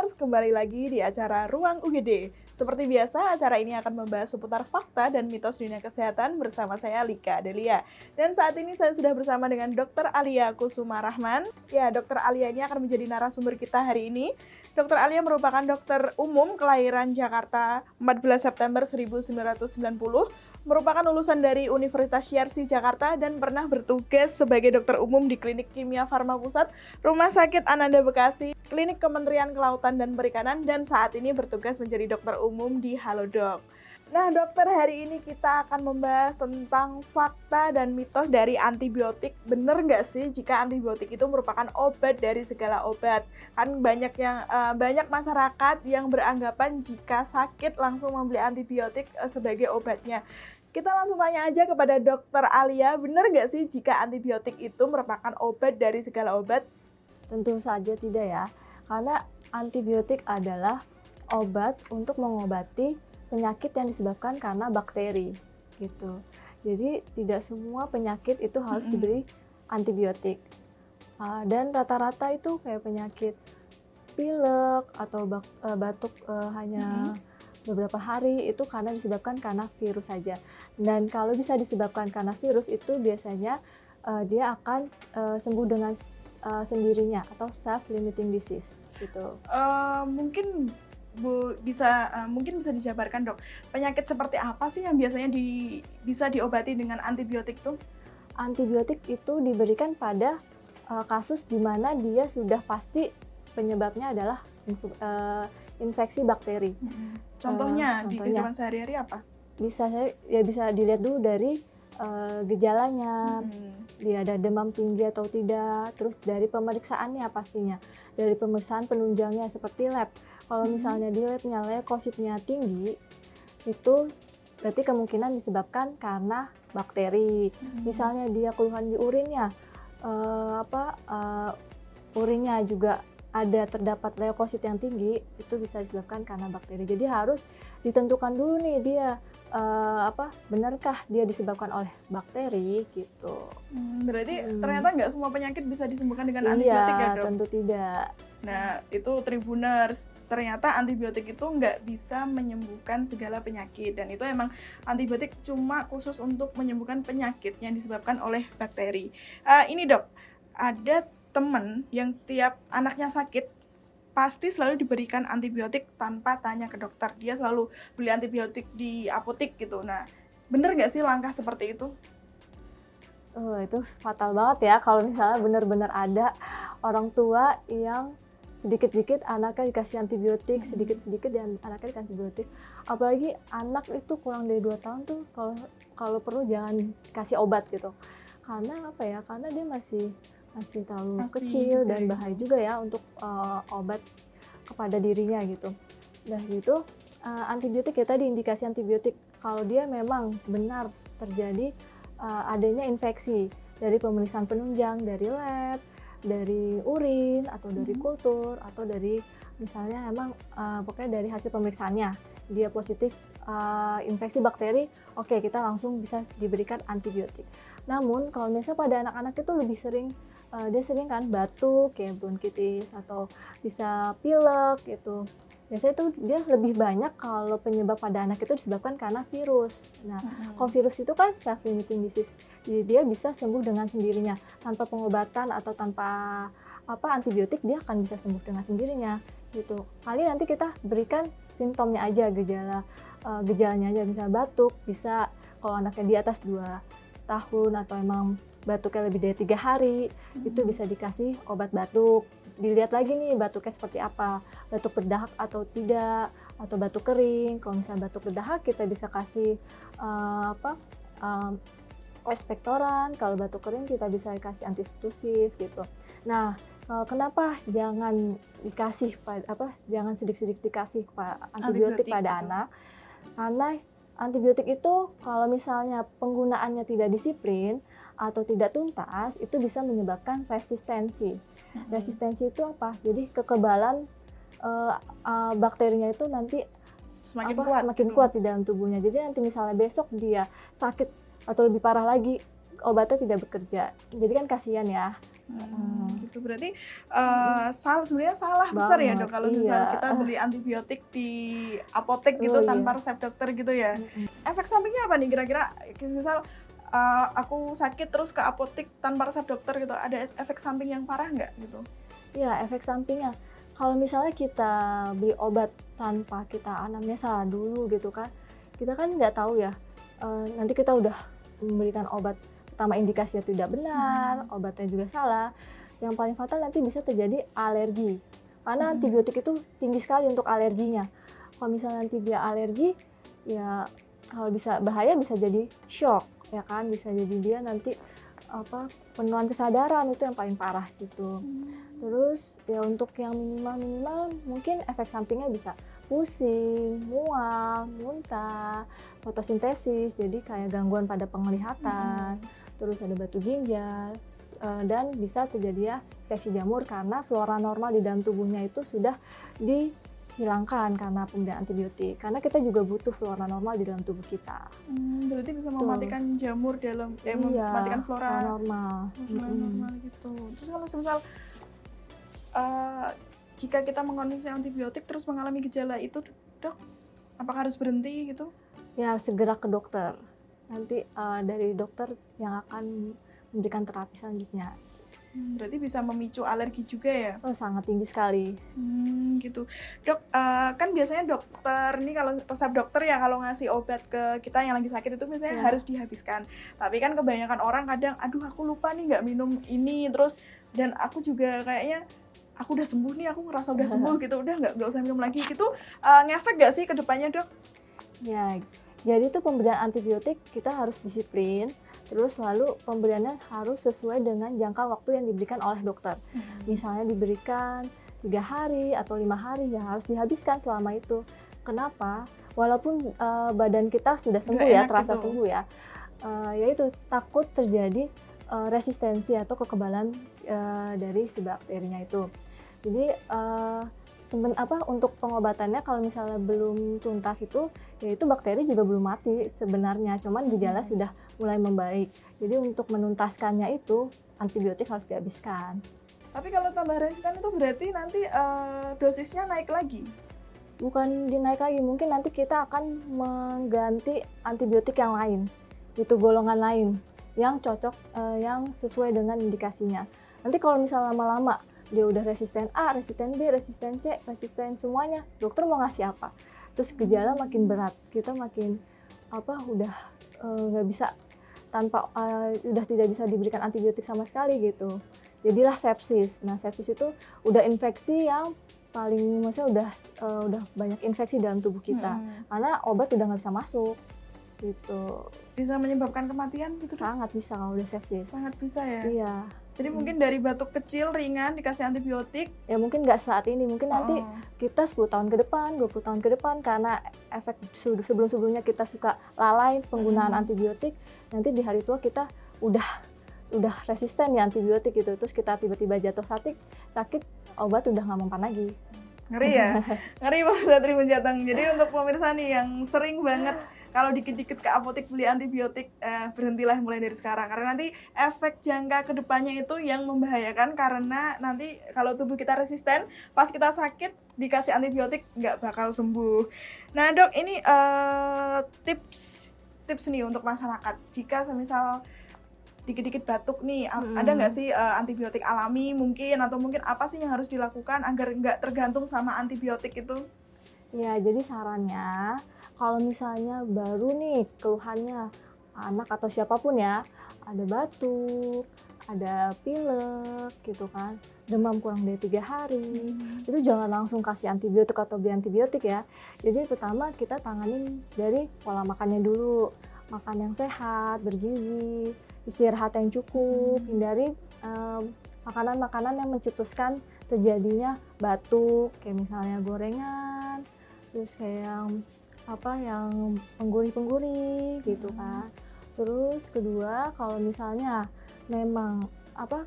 Listeners, kembali lagi di acara Ruang UGD. Seperti biasa, acara ini akan membahas seputar fakta dan mitos dunia kesehatan bersama saya Lika Adelia. Dan saat ini saya sudah bersama dengan Dr. Alia Kusuma Rahman. Ya, Dr. Alia ini akan menjadi narasumber kita hari ini. Dr. Alia merupakan dokter umum kelahiran Jakarta 14 September 1990. Merupakan lulusan dari Universitas Yarsi Jakarta dan pernah bertugas sebagai dokter umum di Klinik Kimia Farma Pusat, Rumah Sakit Ananda Bekasi, Klinik Kementerian Kelautan dan Perikanan, dan saat ini bertugas menjadi dokter umum di Halodoc. Nah dokter, hari ini kita akan membahas tentang fakta dan mitos dari antibiotik. Bener nggak sih jika antibiotik itu merupakan obat dari segala obat? Kan banyak masyarakat yang beranggapan jika sakit langsung membeli antibiotik sebagai obatnya. Kita langsung tanya aja kepada Dokter Alia, bener nggak sih jika antibiotik itu merupakan obat dari segala obat? Tentu saja tidak ya, karena antibiotik adalah obat untuk mengobati penyakit yang disebabkan karena bakteri gitu. Jadi tidak semua penyakit itu harus diberi antibiotik. Dan rata-rata itu kayak penyakit pilek atau batuk hanya beberapa hari itu karena disebabkan karena virus saja. Dan kalau bisa disebabkan karena virus itu biasanya dia akan sembuh dengan sendirinya atau self-limiting disease gitu. Mungkin bisa dijabarkan dok, penyakit seperti apa sih yang biasanya bisa diobati dengan antibiotik tuh? Antibiotik itu diberikan pada kasus di mana dia sudah pasti penyebabnya adalah infeksi bakteri. Contohnya di kehidupan sehari-hari apa? Bisa dilihat dulu dari gejalanya, dia ada demam tinggi atau tidak, terus dari pemeriksaannya pastinya, dari pemeriksaan penunjangnya seperti lab. Kalau misalnya di labnya leukositnya tinggi, itu berarti kemungkinan disebabkan karena bakteri. Misalnya dia keluhan di urinnya, urinnya juga terdapat leukosit yang tinggi, itu bisa disebabkan karena bakteri. Jadi harus ditentukan dulu nih dia benarkah dia disebabkan oleh bakteri gitu. Berarti ternyata nggak semua penyakit bisa disembuhkan dengan antibiotik ya dok? Tentu tidak. Nah itu Tribuners, ternyata antibiotik itu nggak bisa menyembuhkan segala penyakit, dan itu emang antibiotik cuma khusus untuk menyembuhkan penyakit yang disebabkan oleh bakteri. Ini dok, ada temen yang tiap anaknya sakit pasti selalu diberikan antibiotik tanpa tanya ke dokter. Dia selalu beli antibiotik di apotik gitu. Nah, bener nggak sih langkah seperti itu? Itu fatal banget ya kalau misalnya benar-benar ada orang tua yang sedikit-sedikit anaknya dikasih antibiotik, sedikit-sedikit dan anaknya dikasih antibiotik. Apalagi anak itu kurang dari 2 tahun tuh kalau perlu jangan kasih obat gitu. Karena karena dia masih terlalu kecil dan bahaya juga ya untuk obat kepada dirinya gitu. Nah gitu, antibiotik ya tadi indikasi antibiotik kalau dia memang benar terjadi adanya infeksi dari pemeriksaan penunjang, dari lab, dari urin atau dari kultur atau dari misalnya emang pokoknya dari hasil pemeriksaannya dia positif infeksi bakteri, oke, kita langsung bisa diberikan antibiotik. Namun kalau misalnya pada anak-anak itu lebih sering dia sering kan batuk kayak bronkitis atau bisa pilek gitu. Biasanya itu dia lebih banyak kalau penyebab pada anak itu disebabkan karena virus. Nah, kalau virus itu kan self-limiting disease, jadi dia bisa sembuh dengan sendirinya tanpa pengobatan atau tanpa antibiotik, dia akan bisa sembuh dengan sendirinya gitu. Kali nanti kita berikan simptomnya aja, gejalanya aja, misalnya batuk, bisa kalau anaknya di atas 2 tahun atau emang batuknya lebih dari 3 hari, itu bisa dikasih obat batuk. Dilihat lagi nih batuknya seperti apa, batuk berdahak atau tidak, atau batuk kering. Kalau misalnya batuk berdahak kita bisa kasih ekspektoran, kalau batuk kering kita bisa kasih antitusif gitu. Nah, kenapa jangan sedikit-sedikit dikasih antibiotik pada anak? Karena antibiotik itu kalau misalnya penggunaannya tidak disiplin atau tidak tuntas, itu bisa menyebabkan resistensi. Resistensi itu apa? Jadi kekebalan bakterinya itu nanti semakin kuat di dalam tubuhnya. Jadi nanti misalnya besok dia sakit atau lebih parah lagi, obatnya tidak bekerja. Jadi kan kasihan ya. Gitu berarti sebenarnya salah besar ya dok Banget, kalau iya. misal kita beli antibiotik di apotek gitu Oh, tanpa iya. resep dokter gitu ya. Mm-mm. Efek sampingnya apa nih kira-kira? Misal aku sakit terus ke apotek tanpa resep dokter gitu, ada efek samping yang parah nggak gitu? Ya, efek sampingnya. Kalau misalnya kita beli obat tanpa kita anamnesa dulu gitu kan, kita kan nggak tahu ya, nanti kita udah memberikan obat, pertama indikasinya tidak benar, obatnya juga salah. Yang paling fatal nanti bisa terjadi alergi. Karena antibiotik itu tinggi sekali untuk alerginya. Kalau misalnya nanti dia alergi, ya kalau bisa bahaya bisa jadi shock, ya kan? Bisa jadi dia nanti penurunan kesadaran, itu yang paling parah gitu. Terus ya untuk yang minimal mungkin efek sampingnya bisa pusing, mual, muntah, fotosintesis, jadi kayak gangguan pada penglihatan, terus ada batu ginjal, dan bisa terjadi ya infeksi jamur karena flora normal di dalam tubuhnya itu sudah dihilangkan karena pemberian antibiotik. Karena kita juga butuh flora normal di dalam tubuh kita. Berarti bisa mematikan jamur dalam, mematikan flora normal. normal gitu. Terus kalau misal jika kita mengkonsumsi antibiotik terus mengalami gejala itu, dok, apakah harus berhenti gitu? Ya, segera ke dokter. Nanti dari dokter yang akan memberikan terapi selanjutnya. Berarti bisa memicu alergi juga ya? Oh, sangat tinggi sekali. Gitu. Dok, kan biasanya dokter, ini kalau resep dokter ya kalau ngasih obat ke kita yang lagi sakit itu biasanya harus dihabiskan. Tapi kan kebanyakan orang kadang, aduh aku lupa nih nggak minum ini, terus dan aku juga kayaknya aku udah sembuh nih, aku ngerasa udah sembuh gitu, udah nggak usah minum lagi gitu. Ngefek nggak sih ke depannya dok? Ya, jadi itu pemberian antibiotik kita harus disiplin, terus lalu pemberiannya harus sesuai dengan jangka waktu yang diberikan oleh dokter. Misalnya diberikan 3 hari atau 5 hari, ya harus dihabiskan selama itu. Kenapa? Walaupun badan kita sudah sembuh ya, terasa gitu. sembuh ya, yaitu takut terjadi resistensi atau kekebalan dari si bakterinya itu. Jadi untuk pengobatannya kalau misalnya belum tuntas itu, yaitu bakteri juga belum mati sebenarnya, cuman gejala sudah mulai membaik. Jadi untuk menuntaskannya itu antibiotik harus dihabiskan. Tapi kalau tambah resisten itu berarti nanti dosisnya naik lagi? Bukan dinaik lagi, mungkin nanti kita akan mengganti antibiotik yang lain, itu golongan lain yang cocok, yang sesuai dengan indikasinya. Nanti kalau misalnya lama-lama dia udah resisten A, resisten B, resisten C, resisten semuanya, dokter mau ngasih apa? Terus gejala makin berat, kita makin udah nggak bisa udah tidak bisa diberikan antibiotik sama sekali gitu. Jadilah sepsis. Nah, sepsis itu udah infeksi yang paling maksudnya udah banyak infeksi dalam tubuh kita. Karena obat udah nggak bisa masuk gitu. Bisa menyebabkan kematian gitu? Sangat bisa kalau udah sepsis. Sangat bisa ya? Iya. Jadi mungkin dari batuk kecil ringan dikasih antibiotik? Ya mungkin nggak saat ini, mungkin nanti kita 10 tahun ke depan, 20 tahun ke depan, karena efek sebelum-sebelumnya kita suka lalai penggunaan antibiotik, nanti di hari tua kita udah resisten ya antibiotik gitu, terus kita tiba-tiba jatuh sakit, obat udah nggak mempan lagi. Ngeri ya? Ngeri banget Tribun Jateng. Jadi untuk pemirsa nih yang sering banget kalau dikit-dikit ke apotek beli antibiotik, berhentilah mulai dari sekarang. Karena nanti efek jangka kedepannya itu yang membahayakan, karena nanti kalau tubuh kita resisten, pas kita sakit dikasih antibiotik nggak bakal sembuh. Nah dok, ini tips nih untuk masyarakat. Jika semisal dikit-dikit batuk nih, ada nggak sih antibiotik alami mungkin, atau mungkin apa sih yang harus dilakukan agar nggak tergantung sama antibiotik itu? Ya, jadi sarannya kalau misalnya baru nih keluhannya anak atau siapapun ya, ada batuk, ada pilek gitu kan, demam kurang dari 3 hari, itu jangan langsung kasih antibiotik atau beli antibiotik ya. Jadi pertama kita tanganin dari pola makannya dulu, makan yang sehat, bergizi, istirahat yang cukup, hindari makanan-makanan yang mencetuskan terjadinya batuk, kayak misalnya gorengan, terus kayak yang penggurih-penggurih gitu kan. Terus kedua, kalau misalnya memang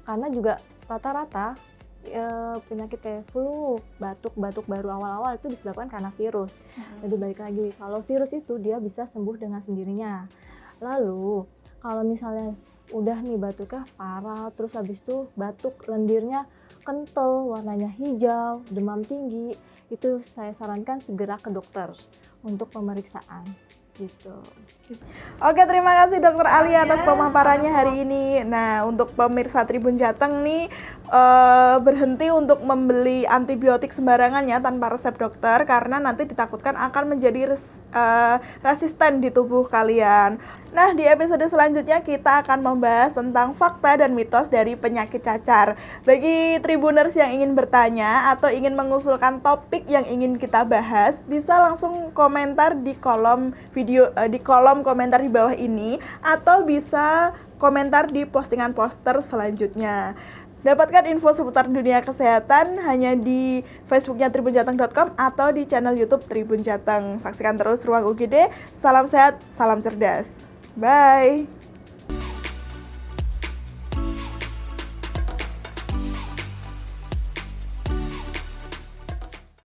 karena juga rata-rata penyakit kayak flu, batuk baru awal-awal itu disebabkan karena virus. Jadi balik lagi, kalau virus itu dia bisa sembuh dengan sendirinya. Lalu kalau misalnya udah nih batuknya parah, terus habis itu batuk lendirnya kental, warnanya hijau, demam tinggi, itu saya sarankan segera ke dokter untuk pemeriksaan gitu. Oke, terima kasih Dokter Ali atas pemaparannya hari ini. Nah, untuk pemirsa Tribun Jateng nih, berhenti untuk membeli antibiotik sembarangan ya tanpa resep dokter, karena nanti ditakutkan akan menjadi resisten di tubuh kalian. Nah, di episode selanjutnya kita akan membahas tentang fakta dan mitos dari penyakit cacar. Bagi Tribuners yang ingin bertanya atau ingin mengusulkan topik yang ingin kita bahas, bisa langsung komentar di kolom video, di kolom komentar di bawah ini, atau bisa komentar di postingan poster selanjutnya. Dapatkan info seputar dunia kesehatan hanya di Facebooknya tribunjateng.com atau di channel YouTube Tribun Jateng. Saksikan terus Ruang UGD. Salam sehat, salam cerdas. Bye.